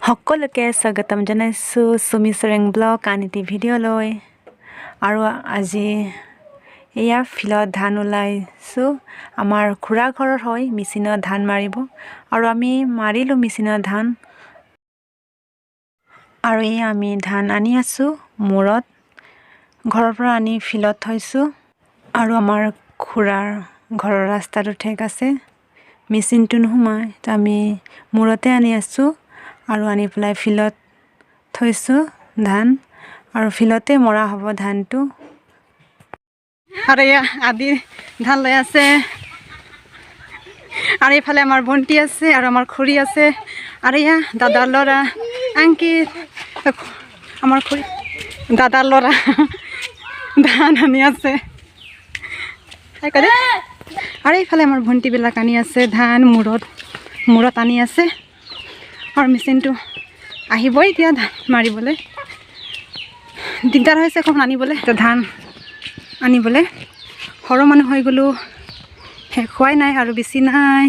সকলোকে স্বাগতম জনাইছোঁ সুমি চৰেং ব্লগ আন এটি ভিডিঅ'লৈ। আৰু আজি এয়া ফিল্ডত ধান ওলাইছোঁ। আমাৰ খুৰা ঘৰত হয় মেচিনত ধান মাৰিব, আৰু আমি মাৰিলোঁ মেচিনত ধান। আৰু এয়া আমি ধান আনি আছোঁ মূৰত, ঘৰৰ পৰা আনি ফিল্ডত থৈছোঁ। আৰু আমাৰ খুৰাৰ ঘৰৰ ৰাস্তাটো ঠেক আছে, মেচিনটো নোসোমায়, তো আমি মূৰতে আনি আছোঁ আৰু আনি পেলাই ফিল্ডত থৈছোঁ ধান, আৰু ফিল্ডতে মৰা হ'ব ধানটো। আৰু এয়া আদি ধান লৈ আছে, আৰু এইফালে আমাৰ ভণ্টি আছে আৰু আমাৰ খুৰী আছে, আৰু এয়া দাদাৰ ল'ৰা আংকিত, আমাৰ খুৰী দাদাৰ ল'ৰা ধান আনি আছে। আৰু এইফালে আমাৰ ভণ্টিবিলাক আনি আছে ধান, মূৰত আনি আছে। আৰু মেচিনটো আহিবই এতিয়া ধান মাৰিবলৈ, দিগদাৰ হৈছে অকণ আনিবলৈ, ধান আনিবলৈ। সৰু মানুহ হৈ গ'লোঁ, শেষ হোৱাই নাই আৰু বেছি নাই,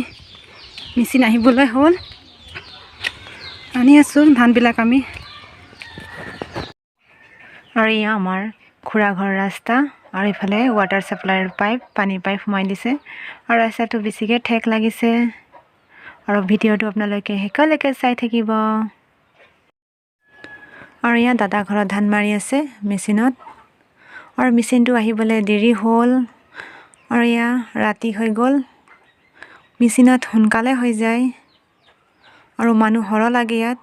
মেচিন আহিবলৈ হ'ল। আনি আছোঁ ধানবিলাক আমি। আৰু এয়া আমাৰ খুৰা ঘৰৰ ৰাস্তা, আৰু ইফালে ৱাটাৰ ছাপ্লাইৰ পাইপ, পানীৰ পাইপ সোমাই দিছে, আৰু ৰাস্তাটো বেছিকৈ ঠেক লাগিছে। আৰু ভিডিঅ'টো আপোনালোকে শেষলৈকে চাই থাকিব। আৰু এয়া দাদা ঘৰত ধান মাৰি আছে মেচিনত, আৰু মেচিনটো আহিবলৈ দেৰি হ'ল। আৰু এয়া ৰাতি হৈ গ'ল, মেচিনত সোনকালে হৈ যায়, আৰু মানুহ সৰহ লাগে ইয়াত,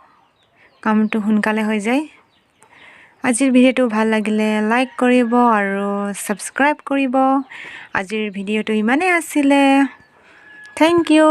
কামটো সোনকালে হৈ যায়। আজিৰ ভিডিঅ'টো ভাল লাগিলে লাইক কৰিব আৰু ছাবস্ক্ৰাইব কৰিব। আজিৰ ভিডিঅ'টো ইমানেই আছিলে, থেংক ইউ।